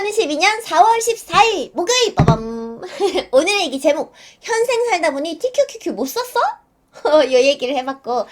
2022년 4월 14일 목요일 빠밤. 오늘의 얘기 제목, 현생 살다 보니 TQQQ 못 썼어? 요 얘기를 해봤고,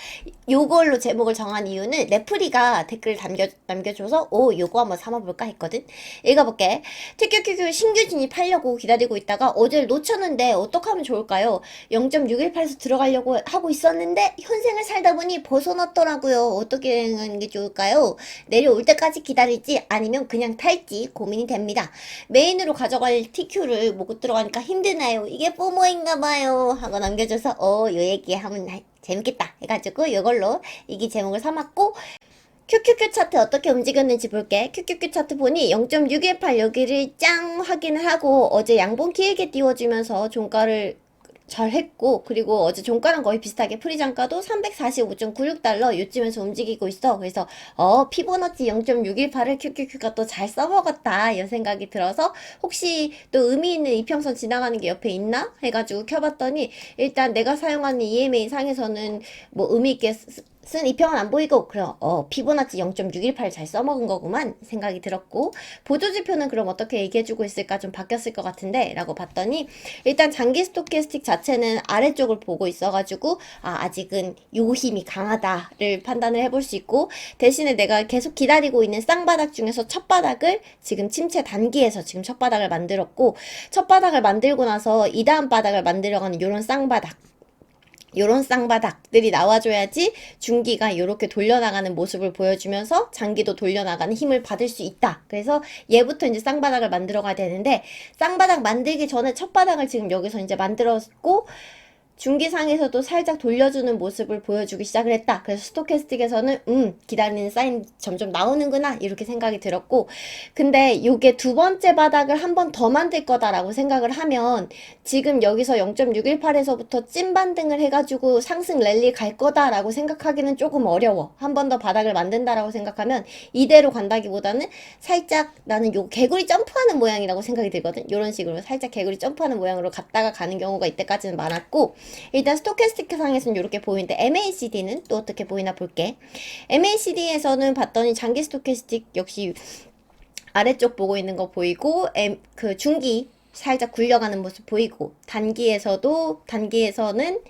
요걸로 제목을 정한 이유는 레프리가 댓글 남겨줘서 요거 한번 삼아볼까 했거든. 읽어볼게. TQQQ 신규 진입하려고 기다리고 있다가 어제를 놓쳤는데 어떡하면 좋을까요? 0.618에서 들어가려고 하고 있었는데 현생을 살다 보니 벗어났더라고요. 어떻게 하는 게 좋을까요? 내려올 때까지 기다릴지 아니면 그냥 탈지 고민이 됩니다. 메인으로 가져갈 TQ를 못 들어가니까 힘드나요? 이게 뽀모인가봐요 하고 남겨줘서 요 얘기 하면 재밌겠다 해가지고 이걸로 이기 제목을 삼았고, QQQ 차트 어떻게 움직였는지 볼게. QQQ 차트 보니 0.618 여기를 짱 확인을 하고 어제 양봉 길게 띄워주면서 종가를 잘 했고, 그리고 어제 종가랑 거의 비슷하게 프리장가도 345.96달러 요쯤에서 움직이고 있어. 그래서 피보너치 0.618을 QQQ가 또 잘 써먹었다 이런 생각이 들어서 혹시 또 의미 있는 이평선 지나가는 게 옆에 있나 해가지고 켜봤더니 일단 내가 사용하는 EMA 상에서는 뭐 의미 있게 쓴 이평은 안 보이고, 그럼 피보나치 0.618 잘 써먹은 거구만 생각이 들었고, 보조지표는 그럼 어떻게 얘기해주고 있을까, 좀 바뀌었을 것 같은데 라고 봤더니 일단 장기 스토캐스틱 자체는 아래쪽을 보고 있어가지고 아직은 요 힘이 강하다를 판단을 해볼 수 있고, 대신에 내가 계속 기다리고 있는 쌍바닥 중에서 첫 바닥을 지금 침체 단기에서 지금 첫 바닥을 만들었고, 첫 바닥을 만들고 나서 이 다음 바닥을 만들어가는 요런 쌍바닥, 요런 쌍바닥들이 나와줘야지 중기가 요렇게 돌려나가는 모습을 보여주면서 장기도 돌려나가는 힘을 받을 수 있다. 그래서 얘부터 이제 쌍바닥을 만들어 가야 되는데, 쌍바닥 만들기 전에 첫 바닥을 지금 여기서 이제 만들었고, 중기상에서도 살짝 돌려주는 모습을 보여주기 시작을 했다. 그래서 스토캐스틱에서는 기다리는 사인 점점 나오는구나 이렇게 생각이 들었고, 근데 요게 두 번째 바닥을 한 번 더 만들 거다라고 생각을 하면 지금 여기서 0.618에서부터 찐반등을 해가지고 상승 랠리 갈 거다라고 생각하기는 조금 어려워. 한 번 더 바닥을 만든다라고 생각하면 이대로 간다기보다는 살짝, 나는 요 개구리 점프하는 모양이라고 생각이 들거든. 요런 식으로 살짝 개구리 점프하는 모양으로 갔다가 가는 경우가 이때까지는 많았고, 일단 스토캐스틱 상에서는 이렇게 보이는데 MACD는 또 어떻게 보이나 볼게. MACD에서는 봤더니 장기 스토캐스틱 역시 아래쪽 보고 있는 거 보이고, 그 중기 살짝 굴려가는 모습 보이고, 단기에서는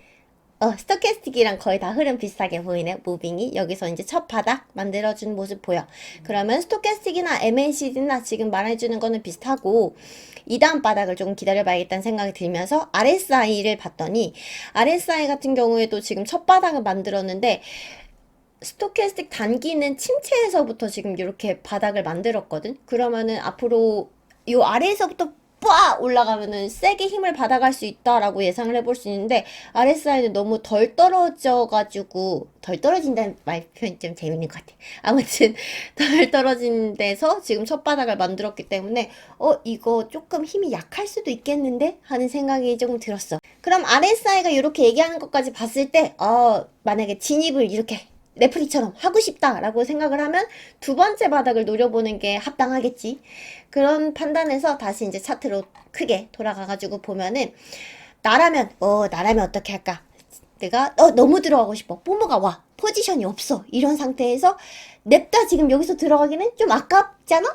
스토캐스틱이랑 거의 다 흐름 비슷하게 보이네. 무빙이 여기서 이제 첫 바닥 만들어주는 모습 보여. 그러면 스토캐스틱이나 MACD나 지금 말해주는 거는 비슷하고, 이 다음 바닥을 조금 기다려봐야겠다는 생각이 들면서 RSI를 봤더니 RSI 같은 경우에도 지금 첫 바닥을 만들었는데 스토캐스틱 단기는 침체에서부터 지금 이렇게 바닥을 만들었거든. 그러면은 앞으로 요 아래에서부터 빡 올라가면은 세게 힘을 받아갈 수 있다라고 예상을 해볼 수 있는데, RSI는 너무 덜 떨어져가지고, 덜 떨어진다는 말 표현이 좀 재밌는 것 같아. 아무튼 덜 떨어진 데서 지금 첫 바닥을 만들었기 때문에 이거 조금 힘이 약할 수도 있겠는데 하는 생각이 조금 들었어. 그럼 RSI가 이렇게 얘기하는 것까지 봤을 때 만약에 진입을 이렇게 레프리처럼 하고 싶다라고 생각을 하면 두 번째 바닥을 노려보는 게 합당하겠지. 그런 판단에서 다시 이제 차트로 크게 돌아가가지고 보면은, 나라면 어떻게 할까? 내가 너무 들어가고 싶어. 뽀모가 와. 포지션이 없어. 이런 상태에서 냅다 지금 여기서 들어가기는 좀 아깝잖아?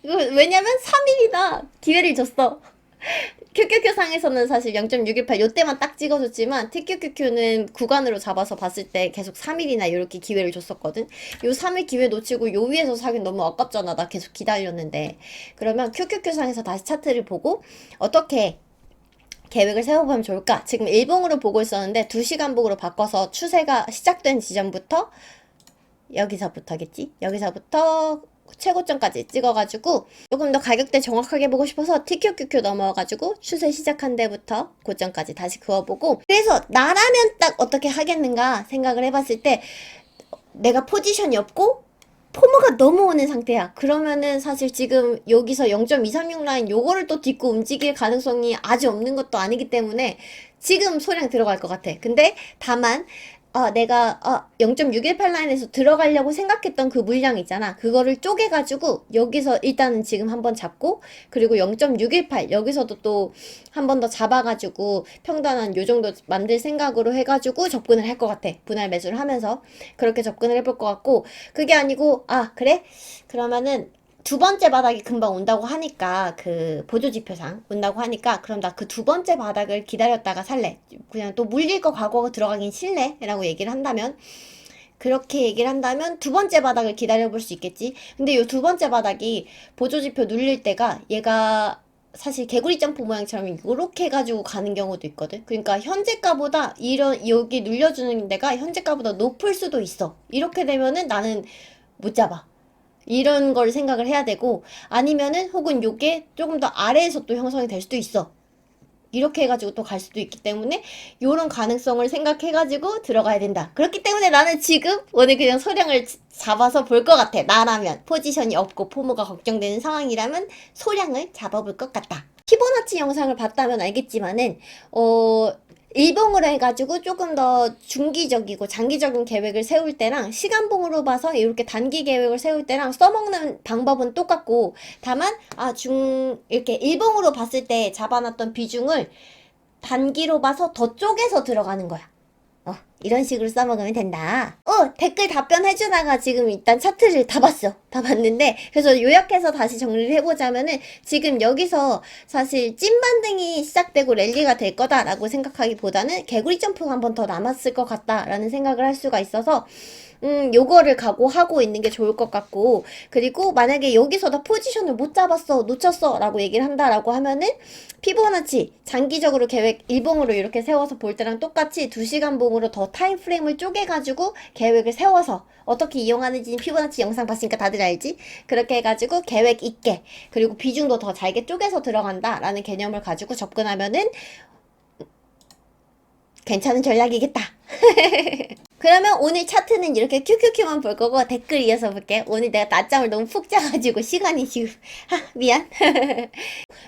왜냐면 3일이나 기회를 줬어. QQQ 상에서는 사실 0.618 요때만 딱 찍어줬지만 TQQQ는 구간으로 잡아서 봤을 때 계속 3일이나 이렇게 기회를 줬었거든. 요 3일 기회 놓치고 요 위에서 사긴 너무 아깝잖아. 나 계속 기다렸는데. 그러면 QQQ 상에서 다시 차트를 보고 어떻게 계획을 세워보면 좋을까? 지금 일봉으로 보고 있었는데 2시간 봉으로 바꿔서 추세가 시작된 지점부터, 여기서부터겠지? 여기서부터 최고점까지 찍어가지고 조금 더 가격대 정확하게 보고 싶어서 TQQQ 넘어가지고 추세 시작한 데부터 고점까지 다시 그어보고, 그래서 나라면 딱 어떻게 하겠는가 생각을 해봤을 때, 내가 포지션이 없고 포모가 넘어오는 상태야. 그러면은 사실 지금 여기서 0.236 라인 요거를 또 딛고 움직일 가능성이 아주 없는 것도 아니기 때문에 지금 소량 들어갈 것 같아. 근데 다만 내가 0.618 라인에서 들어가려고 생각했던 그 물량 있잖아. 그거를 쪼개가지고 여기서 일단은 지금 한번 잡고, 그리고 0.618 여기서도 또 한 번 더 잡아가지고 평단한 요 정도 만들 생각으로 해가지고 접근을 할 것 같아. 분할 매수를 하면서 그렇게 접근을 해볼 것 같고, 그게 아니고 그래? 그러면은 두 번째 바닥이 금방 온다고 하니까, 그 보조지표상 온다고 하니까, 그럼 나 그 두 번째 바닥을 기다렸다가 살래. 그냥 또 물릴 거 각오하고 들어가긴 싫네. 라고 얘기를 한다면, 그렇게 얘기를 한다면 두 번째 바닥을 기다려볼 수 있겠지. 근데 요 두 번째 바닥이 보조지표 눌릴 때가 얘가 사실 개구리 점프 모양처럼 요렇게 해가지고 가는 경우도 있거든. 그러니까 현재가보다 이런 여기 눌려주는 데가 현재가보다 높을 수도 있어. 이렇게 되면은 나는 못 잡아. 이런 걸 생각을 해야 되고, 아니면은 혹은 요게 조금 더 아래에서 또 형성이 될 수도 있어. 이렇게 해가지고 또 갈 수도 있기 때문에 요런 가능성을 생각해가지고 들어가야 된다. 그렇기 때문에 나는 지금 오늘 그냥 소량을 잡아서 볼 것 같아. 나라면 포지션이 없고 포모가 걱정되는 상황이라면 소량을 잡아볼 것 같다. 피보나치 영상을 봤다면 알겠지만은 일봉으로 해가지고 조금 더 중기적이고 장기적인 계획을 세울 때랑 시간봉으로 봐서 이렇게 단기 계획을 세울 때랑 써먹는 방법은 똑같고, 다만 이렇게 일봉으로 봤을 때 잡아놨던 비중을 단기로 봐서 더 쪼개서 들어가는 거야. 이런 식으로 써먹으면 된다. 댓글 답변해주다가 지금 일단 차트를 다 봤어. 다 봤는데, 그래서 요약해서 다시 정리를 해보자면은, 지금 여기서 사실 찐반등이 시작되고 랠리가 될 거다라고 생각하기보다는 개구리 점프가 한 번 더 남았을 것 같다라는 생각을 할 수가 있어서, 요거를 각오하고 있는 게 좋을 것 같고, 그리고 만약에 여기서 나 포지션을 못 잡았어, 놓쳤어, 라고 얘기를 한다라고 하면은, 피보나치, 장기적으로 계획 일봉으로 이렇게 세워서 볼 때랑 똑같이 2시간 봉으로 더 타임프레임을 쪼개가지고 계획을 세워서 어떻게 이용하는지 피보나치 영상 봤으니까 다들 알지? 그렇게 해가지고 계획 있게, 그리고 비중도 더 잘게 쪼개서 들어간다라는 개념을 가지고 접근하면은 괜찮은 전략이겠다. 그러면 오늘 차트는 이렇게 큐큐큐만 볼 거고 댓글 이어서 볼게. 오늘 내가 낮잠을 너무 푹 자가지고 시간이 지금 미안.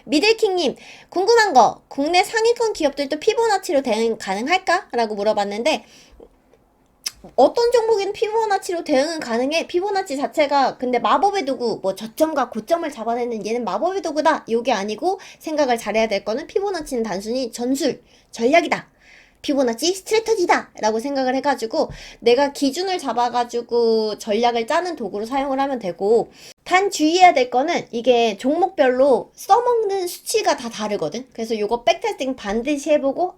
미들킹님, 궁금한 거, 국내 상위권 기업들도 피보나치로 대응 가능할까? 라고 물어봤는데, 어떤 종목에는 피보나치로 대응은 가능해. 피보나치 자체가 근데 마법의 도구, 뭐 저점과 고점을 잡아내는 얘는 마법의 도구다, 요게 아니고 생각을 잘해야 될 거는 피보나치는 단순히 전술, 전략이다, 피보나치 스트래터지다 라고 생각을 해가지고 내가 기준을 잡아가지고 전략을 짜는 도구로 사용을 하면 되고, 단 주의해야 될 거는 이게 종목별로 써먹는 수치가 다 다르거든. 그래서 요거 백테스팅 반드시 해보고,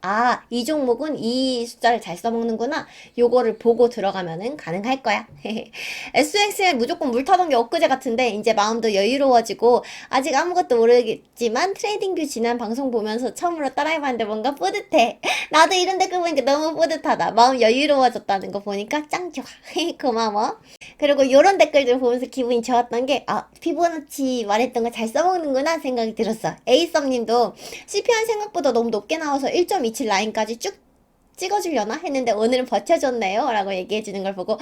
이 종목은 이 숫자를 잘 써먹는구나, 요거를 보고 들어가면은 가능할 거야. SXL 무조건 물 타던 게 엊그제 같은데 이제 마음도 여유로워지고, 아직 아무것도 모르겠지만 트레이딩뷰 지난 방송 보면서 처음으로 따라해봤는데 뭔가 뿌듯해. 나도 이런 댓글 보니까 너무 뿌듯하다. 마음 여유로워졌다는 거 보니까 짱 좋아. 고마워. 그리고 요런 댓글들 보면서 기분이 좋았던 게, 피보나치 말했던 거 잘 써먹는구나 생각이 들었어. 에이썸님도 CPI 생각보다 너무 높게 나와서 1.27 라인까지 쭉 찍어주려나 했는데 오늘은 버텨줬네요 라고 얘기해주는 걸 보고,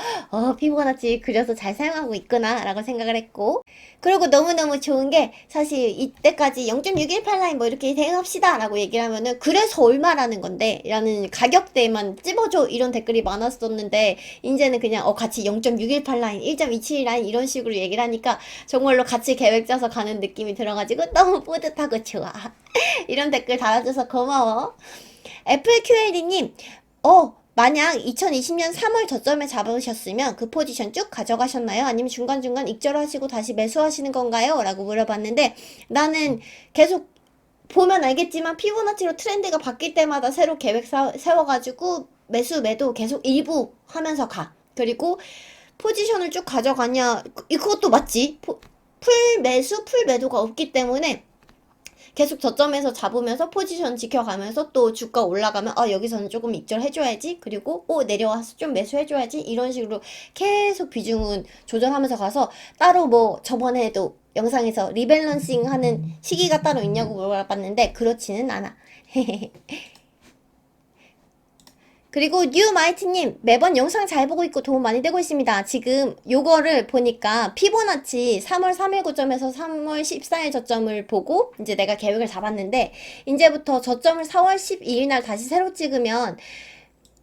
피보나치 그려서 잘 사용하고 있구나 라고 생각을 했고, 그리고 너무너무 좋은 게, 사실 이때까지 0.618 라인 뭐 이렇게 대응합시다 라고 얘기를 하면은 그래서 얼마라는 건데 라는 가격대만 찝어줘 이런 댓글이 많았었는데, 이제는 그냥 같이 0.618 라인, 1.27 라인 이런 식으로 얘기를 하니까 정말로 같이 계획 짜서 가는 느낌이 들어가지고 너무 뿌듯하고 좋아. 이런 댓글 달아줘서 고마워. 애플QLD님, 만약 2020년 3월 저점에 잡으셨으면 그 포지션 쭉 가져가셨나요? 아니면 중간중간 익절하시고 다시 매수하시는 건가요? 라고 물어봤는데, 나는 계속 보면 알겠지만 피보나치로 트렌드가 바뀔 때마다 새로 계획 세워가지고 매수 매도 계속 일부 하면서 가. 그리고 포지션을 쭉 가져가냐, 그것도 맞지. 풀 매수 풀 매도가 없기 때문에 계속 저점에서 잡으면서 포지션 지켜가면서 또 주가 올라가면 여기서는 조금 익절해줘야지, 그리고 내려와서 좀 매수해줘야지, 이런 식으로 계속 비중은 조절하면서 가서, 따로 뭐 저번에도 영상에서 리밸런싱 하는 시기가 따로 있냐고 물어봤는데 그렇지는 않아. 그리고 뉴마이트님, 매번 영상 잘 보고 있고 도움 많이 되고 있습니다. 지금 요거를 보니까 피보나치 3월 3일 고점에서 3월 14일 저점을 보고 이제 내가 계획을 잡았는데, 이제부터 저점을 4월 12일 날 다시 새로 찍으면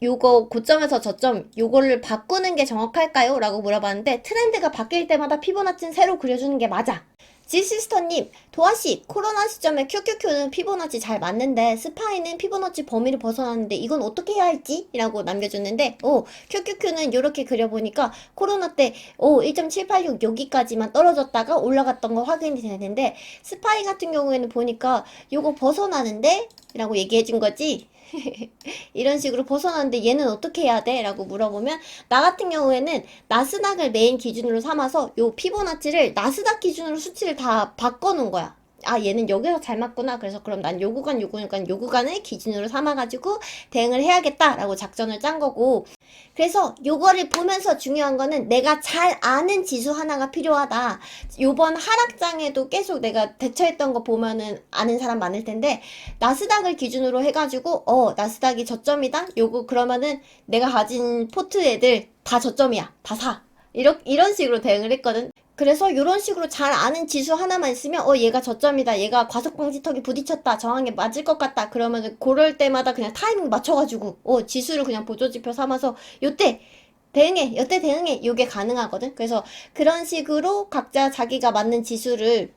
요거 고점에서 저점 요거를 바꾸는 게 정확할까요? 라고 물어봤는데, 트렌드가 바뀔 때마다 피보나치는 새로 그려주는 게 맞아. 지시스터님, 도아씨, 코로나 시점에 큐큐큐는 피보나치 잘 맞는데 스파이는 피보나치 범위를 벗어났는데 이건 어떻게 해야 할지? 라고 남겨줬는데 큐큐큐는 이렇게 그려보니까 코로나 때 1.786 여기까지만 떨어졌다가 올라갔던 거 확인이 되는데 스파이 같은 경우에는 보니까 요거 벗어나는데? 라고 얘기해준 거지. 이런 식으로 벗어나는데 얘는 어떻게 해야 돼? 라고 물어보면 나 같은 경우에는 나스닥을 메인 기준으로 삼아서 요 피보나치를 나스닥 기준으로 수치를 다 바꿔놓은 거야. 아 얘는 여기서 잘 맞구나. 그래서 그럼 난 요 구간을 기준으로 삼아가지고 대응을 해야겠다라고 작전을 짠 거고, 그래서 요거를 보면서 중요한 거는 내가 잘 아는 지수 하나가 필요하다. 요번 하락장에도 계속 내가 대처했던 거 보면은 아는 사람 많을 텐데 나스닥을 기준으로 해가지고 나스닥이 저점이다? 요거 그러면은 내가 가진 포트 애들 다 저점이야. 다 사. 이런 식으로 대응을 했거든. 그래서 이런 식으로 잘 아는 지수 하나만 있으면 얘가 저점이다, 얘가 과속방지턱에 부딪혔다, 정황에 맞을 것 같다, 그러면 그럴 때마다 그냥 타이밍 맞춰가지고 지수를 그냥 보조지표 삼아서 요때 대응해, 요때 대응해, 요게 가능하거든. 그래서 그런 식으로 각자 자기가 맞는 지수를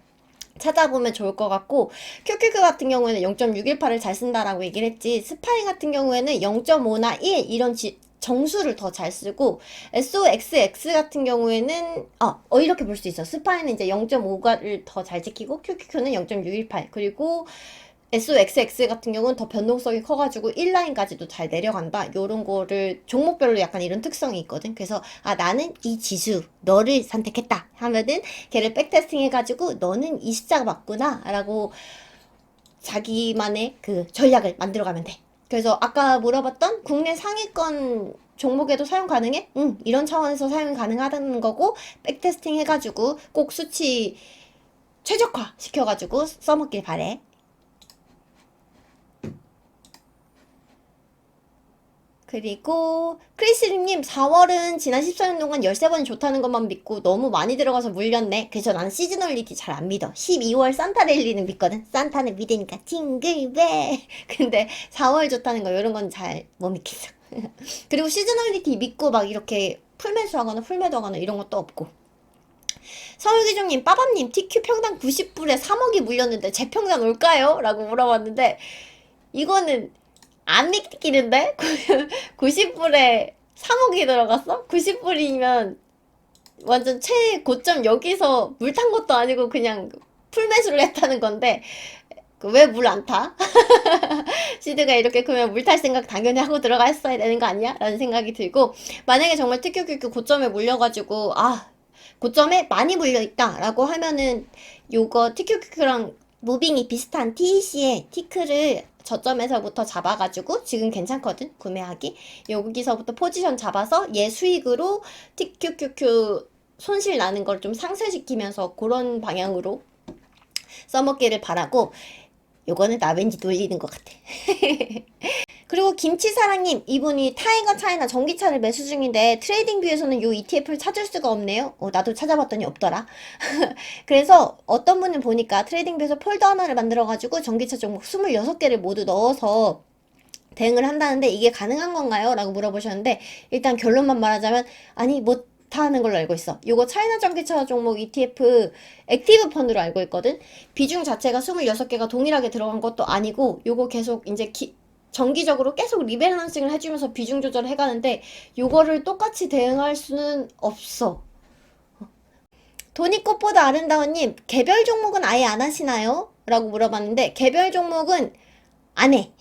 찾아보면 좋을 것 같고, 큐큐큐 같은 경우에는 0.618을 잘 쓴다라고 얘기를 했지, 스파이 같은 경우에는 0.5나 1 이런 정수를 더 잘 쓰고, SOXX 같은 경우에는 이렇게 볼 수 있어. 스파이는 이제 0.5를 더 잘 지키고 QQQ는 0.618, 그리고 SOXX 같은 경우는 더 변동성이 커가지고 1라인까지도 잘 내려간다. 요런 거를 종목별로 약간 이런 특성이 있거든. 그래서 나는 이 지수 너를 선택했다 하면은 걔를 백테스팅 해가지고 너는 이 숫자가 맞구나 라고 자기만의 그 전략을 만들어가면 돼. 그래서 아까 물어봤던 국내 상위권 종목에도 사용 가능해? 응, 이런 차원에서 사용이 가능하다는 거고, 백테스팅 해가지고 꼭 수치 최적화 시켜가지고 써먹길 바래. 그리고 크리스님, 4월은 지난 14년 동안 13번이 좋다는 것만 믿고 너무 많이 들어가서 물렸네. 그래서 나는 시즈널리티 잘 안 믿어. 12월 산타랠리는 믿거든. 산타는 믿으니까 징글벨. 근데 4월 좋다는 거 이런 건 잘 못 믿겠어. 그리고 시즈널리티 믿고 막 이렇게 풀매수하거나 풀매도하거나 이런 것도 없고. 서울기종님, 빠밤님, TQ 평당 90불에 3억이 물렸는데 제 평당 올까요? 라고 물어봤는데 이거는 안 믿기는데? 90불에 3억이 들어갔어? 90불이면 완전 최고점, 여기서 물 탄 것도 아니고 그냥 풀매수를 했다는 건데 왜 물 안 타? 시드가 이렇게 크면 물 탈 생각 당연히 하고 들어갔어야 되는 거 아니야? 라는 생각이 들고, 만약에 정말 TQQQ 고점에 물려가지고 고점에 많이 물려있다 라고 하면은 요거 TQQQ랑 무빙이 비슷한 TEC의 티크를 저점에서부터 잡아가지고 지금 괜찮거든, 구매하기. 여기서부터 포지션 잡아서 얘 수익으로 TQQQ 손실 나는 걸 좀 상쇄시키면서 그런 방향으로 써먹기를 바라고, 요거는 나 왠지 놀리는 것 같아. 그리고 김치사랑님, 이분이 타이거 차이나 전기차를 매수 중인데 트레이딩 뷰에서는 요 ETF를 찾을 수가 없네요. 나도 찾아봤더니 없더라. 그래서 어떤 분은 보니까 트레이딩 뷰에서 폴더 하나를 만들어가지고 전기차 종목 26개를 모두 넣어서 대응을 한다는데 이게 가능한 건가요? 라고 물어보셨는데, 일단 결론만 말하자면 아니 못 하는 걸로 알고 있어. 요거 차이나 전기차 종목 ETF 액티브 펀드로 알고 있거든. 비중 자체가 26개가 동일하게 들어간 것도 아니고 요거 계속 이제 정기적으로 계속 리밸런싱을 해주면서 비중 조절을 해가는데 요거를 똑같이 대응할 수는 없어. 돈이 꽃보다 아름다운님, 개별 종목은 아예 안 하시나요? 라고 물어봤는데 개별 종목은 안 해.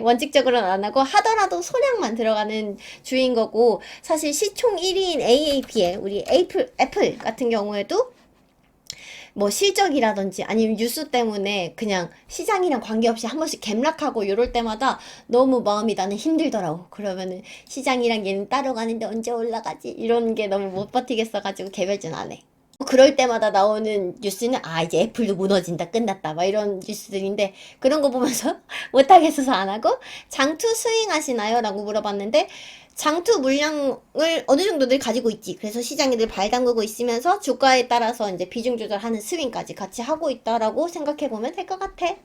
원칙적으로는 안 하고, 하더라도 소량만 들어가는 주인 거고, 사실 시총 1위인 AAP에 우리 애플 같은 경우에도 뭐 실적이라든지 아니면 뉴스 때문에 그냥 시장이랑 관계없이 한 번씩 갭락하고 이럴 때마다 너무 마음이 나는 힘들더라고. 그러면은 시장이랑 얘는 따로 가는데 언제 올라가지? 이런 게 너무 못 버티겠어가지고 개별전 안 해. 그럴 때마다 나오는 뉴스는 이제 애플도 무너진다, 끝났다 막 이런 뉴스들인데, 그런 거 보면서 못하겠어서 안 하고. 장투 스윙 하시나요? 라고 물어봤는데 장투 물량을 어느 정도 늘 가지고 있지. 그래서 시장에 늘 발 담그고 있으면서 주가에 따라서 이제 비중 조절하는 스윙까지 같이 하고 있다라고 생각해보면 될 것 같아.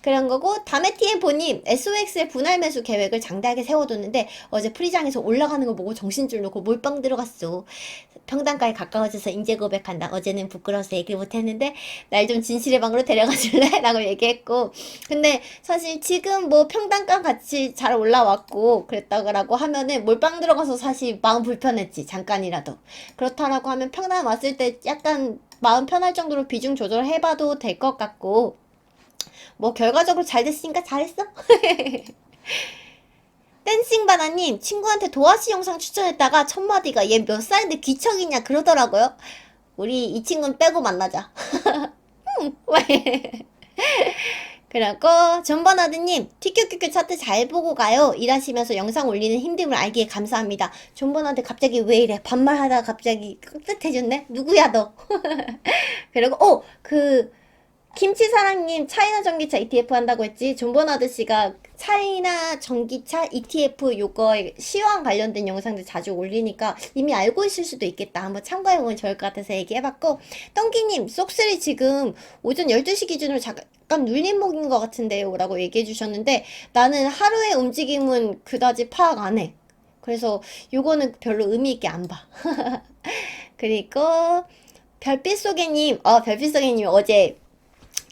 그런 거고, 다메티엔 보님, SOX의 분할 매수 계획을 장대하게 세워뒀는데, 어제 프리장에서 올라가는 거 보고 정신줄 놓고 몰빵 들어갔어. 평단가에 가까워져서 인제 고백한다. 어제는 부끄러워서 얘기를 못했는데, 날 좀 진실의 방으로 데려가 줄래? 라고 얘기했고, 근데 사실 지금 뭐 평단가 같이 잘 올라왔고, 그랬다고 하면은 몰빵 들어가서 사실 마음 불편했지. 잠깐이라도. 그렇다라고 하면 평단 왔을 때 약간 마음 편할 정도로 비중 조절해봐도 될 것 같고, 뭐 결과적으로 잘 됐으니까 잘했어. 댄싱바나님, 친구한테 도화씨 영상 추천했다가 첫마디가 얘 몇 살인데 귀척이냐 그러더라고요. 우리 이 친구는 빼고 만나자. 왜? 그리고 존버나드님, 티큐큐큐 차트 잘 보고 가요. 일하시면서 영상 올리는 힘듦을 알기에 감사합니다. 존버나드 갑자기 왜 이래? 반말하다가 갑자기 깍듯해졌네? 누구야 너? 그리고 김치사랑님 차이나 전기차 ETF 한다고 했지. 존버나드 씨가 차이나 전기차 ETF 요거 시황 관련된 영상들 자주 올리니까 이미 알고 있을 수도 있겠다. 한번 참고해보면 좋을 것 같아서 얘기해봤고, 똥기님 쏙쓰리 지금 오전 12시 기준으로 잠깐 눌림목인 것 같은데요 라고 얘기해주셨는데, 나는 하루의 움직임은 그다지 파악 안해. 그래서 요거는 별로 의미있게 안 봐. 그리고 별빛소개님 어제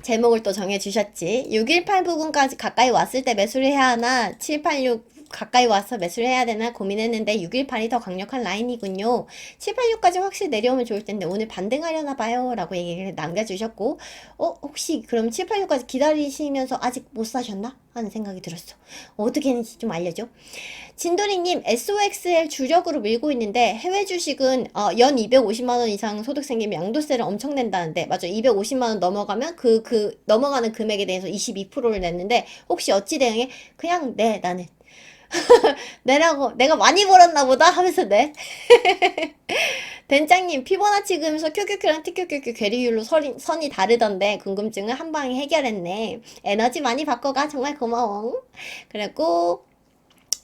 제목을 또 정해주셨지. 618 부근까지 가까이 왔을 때 매수를 해야 하나, 786 가까이 와서 매수를 해야 되나 고민했는데 618이 더 강력한 라인이군요. 786까지 확실히 내려오면 좋을 텐데 오늘 반등하려나 봐요. 라고 얘기를 남겨주셨고, 혹시 그럼 786까지 기다리시면서 아직 못 사셨나? 하는 생각이 들었어. 어떻게 했는지 좀 알려줘. 진도리님, SOXL 주력으로 밀고 있는데 해외 주식은 연 250만원 이상 소득 생기면 양도세를 엄청 낸다는데, 맞아. 250만원 넘어가면 넘어가는 금액에 대해서 22%를 냈는데, 혹시 어찌 대응해? 그냥 내, 나는. 내라고. 내가 많이 벌었나 보다 하면서 내. 덴짱님, 피보나치 그면서 큐큐큐랑 티큐큐큐 괴리율로 선이 다르던데 궁금증을 한 방에 해결했네. 에너지 많이 바꿔가. 정말 고마워. 그리고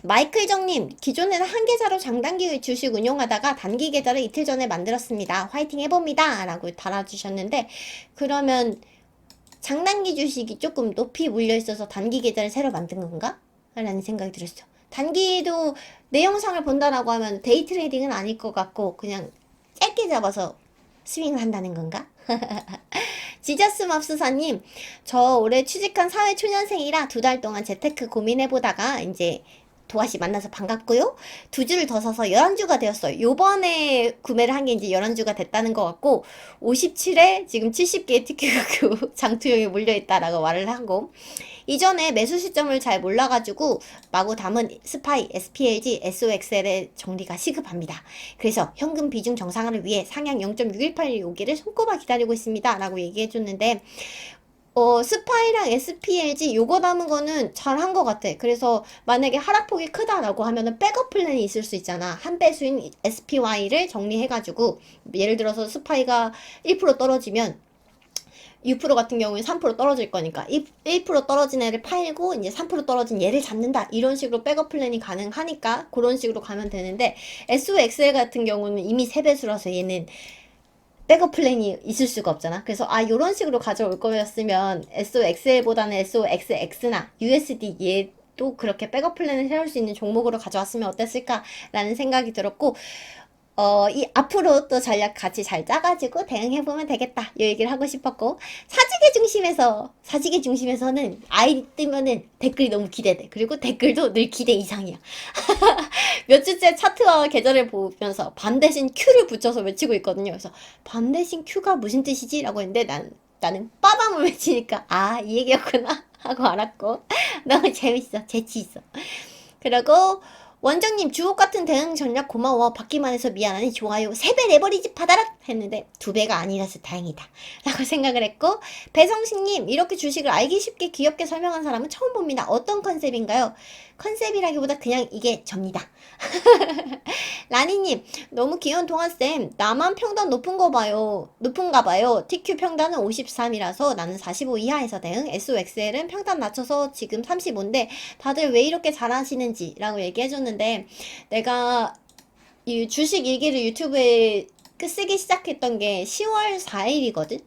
마이클정님, 기존에는 한 계좌로 장단기 주식 운용하다가 단기 계좌를 이틀 전에 만들었습니다. 화이팅 해봅니다. 라고 달아주셨는데, 그러면 장단기 주식이 조금 높이 물려있어서 단기 계좌를 새로 만든 건가? 라는 생각이 들었어. 단기도 내 영상을 본다라고 하면 데이 트레이딩은 아닐 것 같고, 그냥 짧게 잡아서 스윙을 한다는 건가? 지저스 맙수사님, 저 올해 취직한 사회초년생이라 2달 동안 재테크 고민해보다가 이제 도화씨 만나서 반갑고요. 2주를 더 사서 11주가 되었어요. 요번에 구매를 한 게 이제 11주가 됐다는 것 같고, 57에 지금 70개의 TQQ 장투용이 몰려있다라고 말을 하고, 이전에 매수 시점을 잘 몰라가지고 마구 담은 스파이, SPLG, SOXL의 정리가 시급합니다. 그래서 현금 비중 정상화를 위해 상향 0.618 오기를 손꼽아 기다리고 있습니다. 라고 얘기해줬는데, 스파이랑 SPLG 요거 담은 거는 잘한 것 같아. 그래서 만약에 하락폭이 크다라고 하면은 백업 플랜이 있을 수 있잖아. 한 배수인 SPY를 정리해가지고, 예를 들어서 스파이가 1% 떨어지면 6% 같은 경우에 3% 떨어질 거니까 1% 떨어진 애를 팔고 이제 3% 떨어진 얘를 잡는다, 이런 식으로 백업 플랜이 가능하니까 그런 식으로 가면 되는데, SOXL 같은 경우는 이미 3배수라서 얘는 백업 플랜이 있을 수가 없잖아. 그래서 요런 식으로 가져올 거였으면 SOXL보다는 SOXX나 USD 얘도 그렇게 백업 플랜을 세울 수 있는 종목으로 가져왔으면 어땠을까라는 생각이 들었고, 이 앞으로 또 전략 같이 잘 짜가지고 대응해보면 되겠다, 이 얘기를 하고 싶었고, 사직의 중심에서는 아이 뜨면은 댓글이 너무 기대돼. 그리고 댓글도 늘 기대 이상이야. 몇 주째 차트와 계절을 보면서 반 대신 Q를 붙여서 외치고 있거든요. 그래서 반 대신 Q가 무슨 뜻이지? 라고 했는데 나는 빠밤을 외치니까 이 얘기였구나 하고 알았고, 너무 재밌어. 재치 있어. 그리고 원정님, 주옥 같은 대응 전략 고마워. 받기만 해서 미안하니 좋아요 3배 내버리지 받아라 했는데 2배가 아니라서 다행이다 라고 생각을 했고, 배성식님, 이렇게 주식을 알기 쉽게 귀엽게 설명한 사람은 처음 봅니다. 어떤 컨셉인가요? 컨셉이라기보다 그냥 이게 접니다. 라니님, 너무 귀여운 동아쌤, 나만 평단 높은가 봐요. TQ 평단은 53이라서 나는 45 이하에서 대응. SOXL은 평단 낮춰서 지금 35인데 다들 왜 이렇게 잘하시는지 라고 얘기해줬는데, 내가 이 주식 일기를 유튜브에 쓰기 시작했던 게 10월 4일이거든?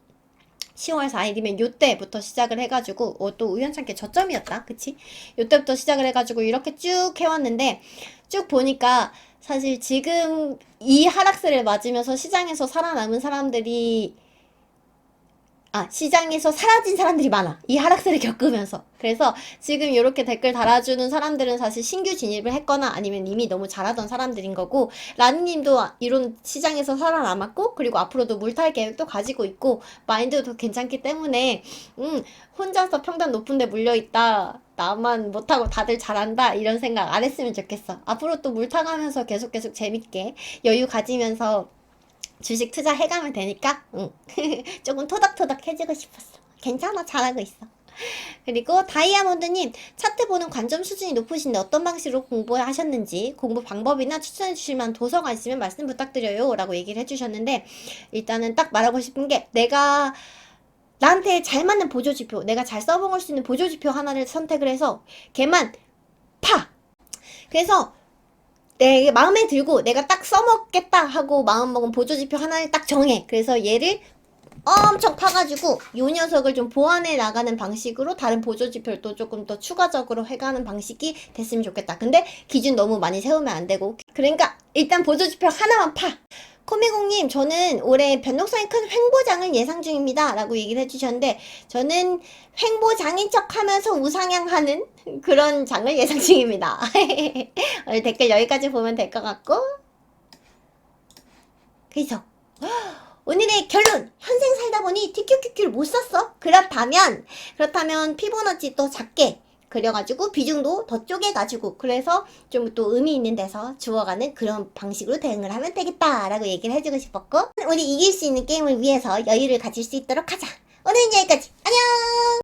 10월 4일이면 요때부터 시작을 해가지고, 또 우연찮게 저점이었다. 그치? 요때부터 시작을 해가지고 이렇게 쭉 해왔는데, 쭉 보니까 사실 지금 이 하락세를 맞으면서 시장에서 살아남은 사람들이, 시장에서 사라진 사람들이 많아. 이 하락세를 겪으면서. 그래서 지금 이렇게 댓글 달아주는 사람들은 사실 신규 진입을 했거나 아니면 이미 너무 잘하던 사람들인 거고, 라니님도 이런 시장에서 살아남았고, 그리고 앞으로도 물탈 계획도 가지고 있고, 마인드도 괜찮기 때문에, 혼자서 평단 높은데 물려있다. 나만 못하고 다들 잘한다. 이런 생각 안 했으면 좋겠어. 앞으로 또 물타가면서 계속 재밌게 여유 가지면서 주식 투자해가면 되니까, 조금 토닥토닥 해주고 싶었어. 괜찮아, 잘하고 있어. 그리고 다이아몬드님, 차트 보는 관점 수준이 높으신데 어떤 방식으로 공부하셨는지, 공부 방법이나 추천해 주실 만한 도서가 있으면 말씀 부탁드려요 라고 얘기를 해주셨는데, 일단은 딱 말하고 싶은 게, 내가 나한테 잘 맞는 보조지표, 내가 잘 써먹을 수 있는 보조지표 하나를 선택을 해서 걔만 파! 그래서 내 마음에 들고 내가 딱 써먹겠다 하고 마음먹은 보조지표 하나를 딱 정해. 그래서 얘를 엄청 파가지고 요 녀석을 좀 보완해 나가는 방식으로 다른 보조지표를 또 조금 더 추가적으로 해가는 방식이 됐으면 좋겠다. 근데 기준 너무 많이 세우면 안 되고, 그러니까 일단 보조지표 하나만 파. 코미공님, 저는 올해 변동성이 큰 횡보장을 예상 중입니다 라고 얘기를 해주셨는데, 저는 횡보장인 척 하면서 우상향하는 그런 장을 예상 중입니다. 오늘 댓글 여기까지 보면 될 것 같고, 그래서 오늘의 결론! 현생 살다 보니 TQQQ를 못 썼어? 그렇다면 피보나치 또 작게 그려가지고 비중도 더 쪼개가지고, 그래서 좀 또 의미 있는 데서 주워가는 그런 방식으로 대응을 하면 되겠다 라고 얘기를 해주고 싶었고, 우리 이길 수 있는 게임을 위해서 여유를 가질 수 있도록 하자. 오늘은 여기까지. 안녕!